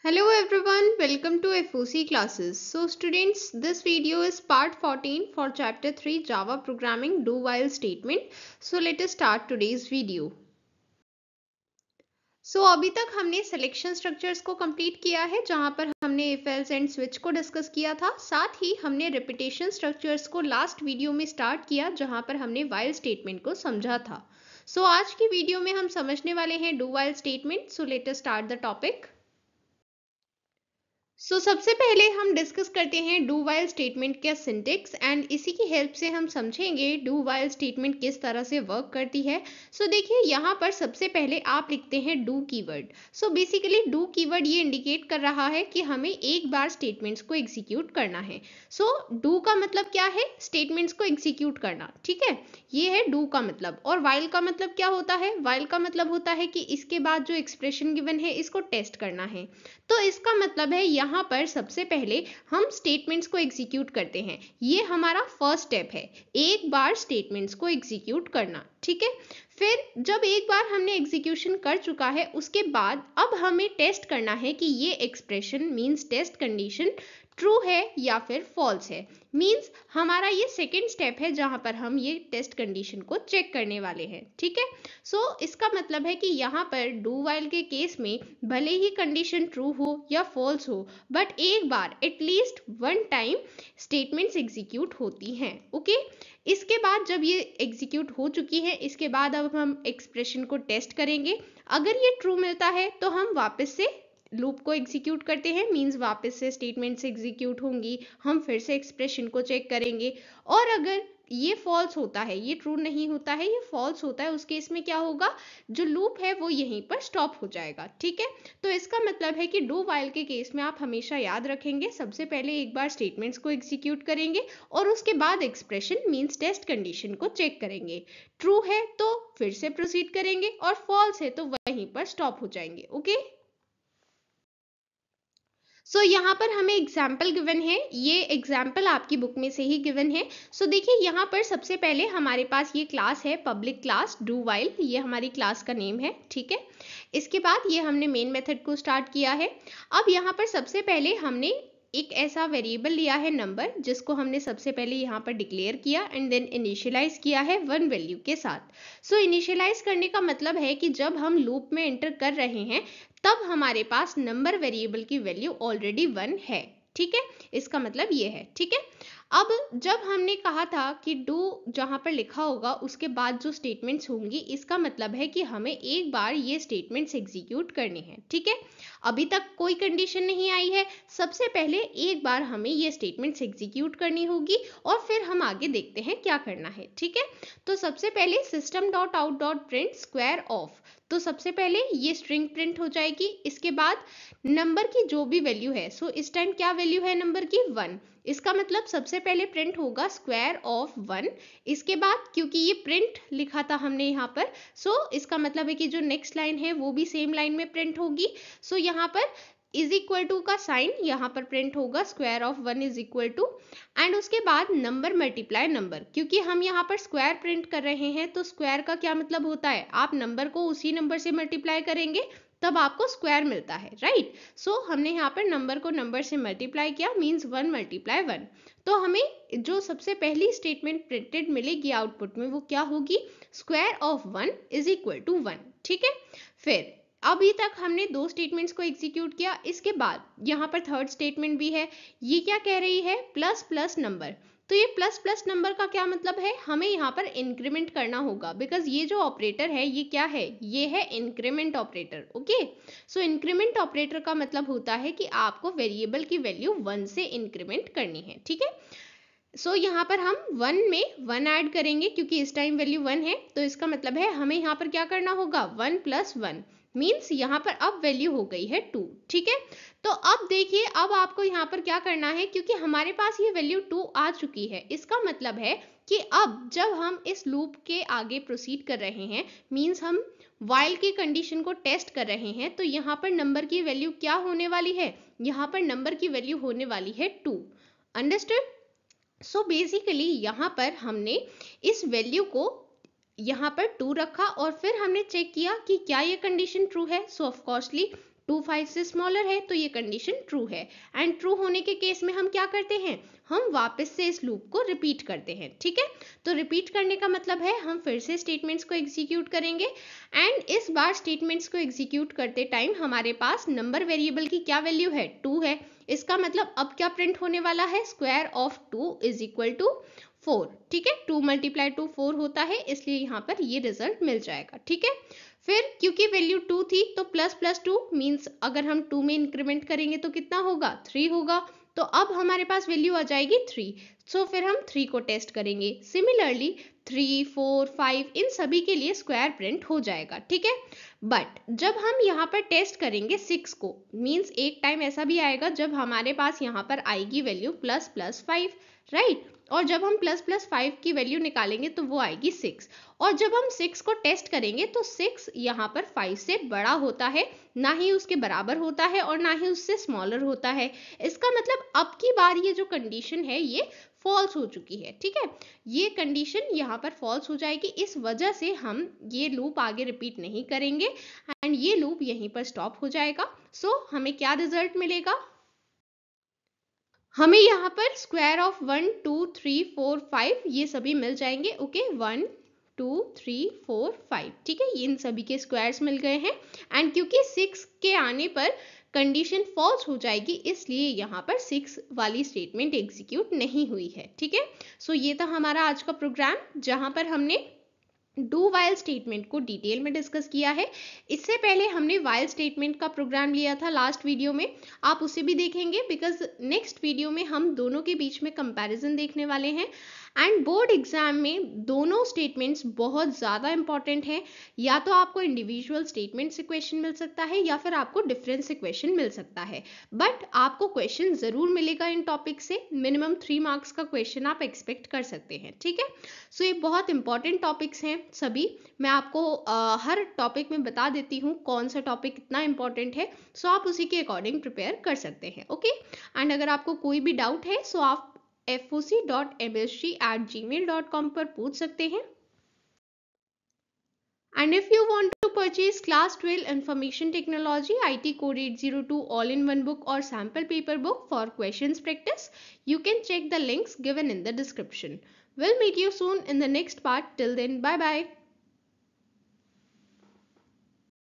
Hello everyone, welcome to FOC classes. So students, this video is part 14 for chapter 3 Java programming do while statement. So let us start today's video. So अभी तक हमने selection structures को complete किया है जहां पर हमने if else and switch को डिस्कस किया था। साथ ही हमने रिपीटेशन स्ट्रक्चर्स को लास्ट वीडियो में स्टार्ट किया जहां पर हमने व्हाइल स्टेटमेंट को समझा था। सो आज की वीडियो में हम समझने वाले हैं do while statement. So let us start the topic. सबसे पहले हम डिस्कस करते हैं डू वाइल स्टेटमेंट का सिंटेक्स एंड इसी की हेल्प से हम समझेंगे डू वाइल स्टेटमेंट किस तरह से वर्क करती है। देखिए यहाँ पर सबसे पहले आप लिखते हैं do keyword. Basically do keyword ये इंडिकेट कर रहा है कि हमें एक बार स्टेटमेंट्स को एग्जीक्यूट करना है। डू का मतलब क्या है? स्टेटमेंट्स को एग्जीक्यूट करना, ठीक है, ये है डू का मतलब। और वाइल का मतलब क्या होता है? वाइल का मतलब होता है कि इसके बाद जो एक्सप्रेशन गिवन है इसको टेस्ट करना है। तो इसका मतलब है यहाँ पर सबसे पहले हम स्टेटमेंट्स को एग्जीक्यूट करते हैं। ये हमारा फर्स्ट स्टेप है, एक बार स्टेटमेंट्स को एग्जीक्यूट करना, ठीक है। फिर जब एक बार हमने एग्जीक्यूशन कर चुका है उसके बाद अब हमें टेस्ट करना है कि ये expression means test condition true है या फिर फॉल्स है। मींस हमारा ये सेकेंड स्टेप है जहां पर हम ये टेस्ट कंडीशन को चेक करने वाले हैं, ठीक है। इसका मतलब है कि यहाँ पर डू वाइल के केस में भले ही कंडीशन ट्रू हो या फॉल्स हो, बट एक बार at least one time statements execute होती हैं, ओके। इसके बाद जब ये एग्जीक्यूट हो चुकी है इसके बाद अब हम एक्सप्रेशन को टेस्ट करेंगे। अगर ये ट्रू मिलता है तो हम वापस से लूप को एग्जीक्यूट करते हैं, मींस वापस से स्टेटमेंट्स एग्जीक्यूट होंगी, हम फिर से एक्सप्रेशन को चेक करेंगे। और अगर ये फॉल्स होता है, ये ट्रू नहीं होता है, ये फॉल्स होता है, उस केस में क्या होगा? जो लूप है वो यहीं पर स्टॉप हो जाएगा, ठीक है। तो इसका मतलब है कि डू वाइल के केस में आप हमेशा याद रखेंगे सबसे पहले एक बार स्टेटमेंट्स को एग्जीक्यूट करेंगे और उसके बाद एक्सप्रेशन मींस टेस्ट कंडीशन को चेक करेंगे। ट्रू है तो फिर से प्रोसीड करेंगे और फॉल्स है तो वहीं पर स्टॉप हो जाएंगे, ओके। यहाँ पर हमें एग्जाम्पल गिवन है, ये एग्जाम्पल आपकी बुक में से ही गिवन है। देखिए यहाँ पर सबसे पहले हमारे पास ये क्लास है, पब्लिक क्लास डू वाइल, ये हमारी क्लास का नेम है, ठीक है। इसके बाद ये हमने मेन मेथड को स्टार्ट किया है। अब यहाँ पर सबसे पहले हमने एक ऐसा वेरिएबल लिया है नंबर, जिसको हमने सबसे पहले यहाँ पर डिक्लेयर किया एंड देन इनिशियलाइज किया है वन वैल्यू के साथ। इनिशियलाइज करने का मतलब है कि जब हम लूप में एंटर कर रहे हैं तब हमारे पास नंबर वेरिएबल की वैल्यू ऑलरेडी 1 है, ठीक है। इसका मतलब ये है, ठीक है। अब जब हमने कहा था कि डू जहां पर लिखा होगा उसके बाद जो स्टेटमेंट्स होंगी, इसका मतलब है कि हमें एक बार ये स्टेटमेंट्स एग्जीक्यूट करने हैं, ठीक है। अभी तक कोई कंडीशन नहीं आई है, सबसे पहले एक बार हमें ये स्टेटमेंट्स एग्जीक्यूट करनी होगी और फिर हम आगे देखते हैं क्या करना है, ठीक है। तो सबसे पहले system dot out dot print square of, तो सबसे पहले ये स्ट्रिंग प्रिंट हो जाएगी। इसके बाद नंबर की जो भी वैल्यू है, इस टाइम क्या वैल्यू है नंबर की? 1। इसका मतलब सबसे पहले प्रिंट होगा स्क्वायर ऑफ 1। इसके बाद क्योंकि ये प्रिंट लिखा था हमने यहाँ पर, इसका मतलब है कि जो नेक्स्ट लाइन है वो भी सेम लाइन में प्रिंट होगी। यहाँ पर इज इक्वल टू का साइन यहाँ पर प्रिंट होगा, square of 1 is equal to, and उसके बाद नंबर मल्टीप्लाई नंबर, क्योंकि हम यहाँ पर स्क्वायर प्रिंट कर रहे हैं तो स्क्वायर का क्या मतलब होता है? आप नंबर को उसी नंबर से मल्टीप्लाई करेंगे तब आपको स्क्वायर मिलता है, राइट। हमने यहाँ पर नंबर को नंबर से मल्टीप्लाई किया, मींस 1 मल्टीप्लाई 1। तो हमें जो सबसे पहली स्टेटमेंट प्रिंटेड मिलेगी आउटपुट में वो क्या होगी? Square of 1 is equal to 1, ठीक है। फिर अभी तक हमने दो स्टेटमेंट्स को एग्जीक्यूट किया, इसके बाद यहाँ पर थर्ड स्टेटमेंट भी है। ये क्या कह रही है? Plus plus number. तो ये प्लस प्लस नंबर का क्या मतलब है? हमें यहाँ पर इंक्रीमेंट करना होगा, बिकॉज ये जो ऑपरेटर है ये क्या है? ये है increment operator, okay. Increment operator का मतलब होता है कि आपको वेरिएबल की वैल्यू 1 से इंक्रीमेंट करनी है, ठीक है। यहाँ पर हम 1 में 1 ऐड करेंगे क्योंकि इस टाइम वैल्यू 1 है, तो इसका मतलब है हमें यहाँ पर क्या करना होगा? 1 प्लस 1 मीन्स यहाँ पर अब वैल्यू हो गई है 2, ठीक है। तो अब देखिए, अब आपको यहाँ पर क्या करना है, क्योंकि हमारे पास ये वैल्यू 2 आ चुकी है, इसका मतलब है कि अब जब हम इस लूप के आगे प्रोसीड कर रहे हैं, मीन्स हम वाइल की कंडीशन को टेस्ट कर रहे हैं, तो यहाँ पर नंबर की वैल्यू क्या होने वाली है? यहाँ पर नंबर की वैल्यू होने वाली है 2। अंडरस्टूड? बेसिकली यहाँ पर हमने इस वैल्यू को यहाँ पर 2 रखा और फिर हमने चेक किया कि क्या ये कंडीशन ट्रू है। ऑफ कोर्सली 2 5 से स्मॉलर है तो ये कंडीशन ट्रू है। एंड ट्रू होने के केस में हम क्या करते हैं, हम वापस से इस लूप को रिपीट करते हैं। ठीक है, तो रिपीट करने का मतलब है हम फिर से स्टेटमेंट्स को एग्जीक्यूट करेंगे एंड इस बार स्टेटमेंट्स को एग्जीक्यूट करते टाइम हमारे पास नंबर वेरिएबल की क्या वैल्यू है, 2 है। इसका मतलब अब क्या प्रिंट होने वाला है, square of 2 is equal to 4। ठीक है, 2 मल्टीप्लाई 2 4 होता है, इसलिए यहाँ पर ये रिजल्ट मिल जाएगा। ठीक है, फिर क्योंकि वैल्यू 2 थी तो प्लस प्लस 2 मीन्स अगर हम 2 में इंक्रीमेंट करेंगे तो कितना होगा, 3 होगा। तो अब हमारे पास वैल्यू आ जाएगी 3। सो फिर हम 3 को टेस्ट करेंगे। सिमिलरली 3 4 5 इन सभी के लिए स्क्वायर प्रिंट हो जाएगा। ठीक है, बट जब हम यहाँ पर टेस्ट करेंगे 6 को, मीन्स एक टाइम ऐसा भी आएगा जब हमारे पास यहाँ पर आएगी वैल्यू प्लस प्लस 5, राइट। और जब हम प्लस प्लस 5 की वैल्यू निकालेंगे तो वो आएगी 6। और जब हम 6 को टेस्ट करेंगे तो 6 यहाँ पर 5 से बड़ा होता है, ना ही उसके बराबर होता है और ना ही उससे स्मॉलर होता है। इसका मतलब अब की बार ये जो कंडीशन है ये फॉल्स हो चुकी है। ठीक है, ये कंडीशन यहाँ पर फॉल्स हो जाएगी, इस वजह से हम ये लूप आगे रिपीट नहीं करेंगे एंड ये लूप यहीं पर स्टॉप हो जाएगा। सो हमें क्या रिजल्ट मिलेगा, हमें यहाँ पर स्क्वायर ऑफ 1 2 3 4 5 ये सभी मिल जाएंगे। ओके, 1 2 3 4 5, ठीक है, इन सभी के स्क्वायर्स मिल गए हैं एंड क्योंकि 6 के आने पर कंडीशन फॉल्स हो जाएगी इसलिए यहाँ पर 6 वाली स्टेटमेंट एग्जीक्यूट नहीं हुई है। ठीक है, सो ये था हमारा आज का प्रोग्राम जहाँ पर हमने डू वाइल स्टेटमेंट को डिटेल में डिस्कस किया है। इससे पहले हमने वाइल स्टेटमेंट का प्रोग्राम लिया था लास्ट वीडियो में, आप उसे भी देखेंगे बिकॉज नेक्स्ट वीडियो में हम दोनों के बीच में कंपैरिजन देखने वाले हैं। एंड बोर्ड एग्जाम में दोनों स्टेटमेंट्स बहुत ज़्यादा इंपॉर्टेंट हैं, या तो आपको इंडिविजुअल स्टेटमेंट से क्वेश्चन मिल सकता है या फिर आपको डिफरेंस से क्वेश्चन मिल सकता है, बट आपको क्वेश्चन ज़रूर मिलेगा इन टॉपिक से। मिनिमम 3 मार्क्स का क्वेश्चन आप एक्सपेक्ट कर सकते हैं। ठीक है, सो ये बहुत इंपॉर्टेंट टॉपिक्स हैं सभी, मैं आपको हर टॉपिक में बता देती हूँ कौन सा टॉपिक कितना इंपॉर्टेंट है, सो आप उसी के अकॉर्डिंग प्रिपेयर कर सकते हैं। ओके, एंड अगर आपको कोई भी डाउट है सो आप foc.msg@gmail.com पर पूछ सकते हैं। And if you want to purchase Class 12 Information Technology IT Code 802 all-in-one book or sample paper book for questions practice, you can check the links given in the description. We'll meet you soon in the next part. Till then, bye bye.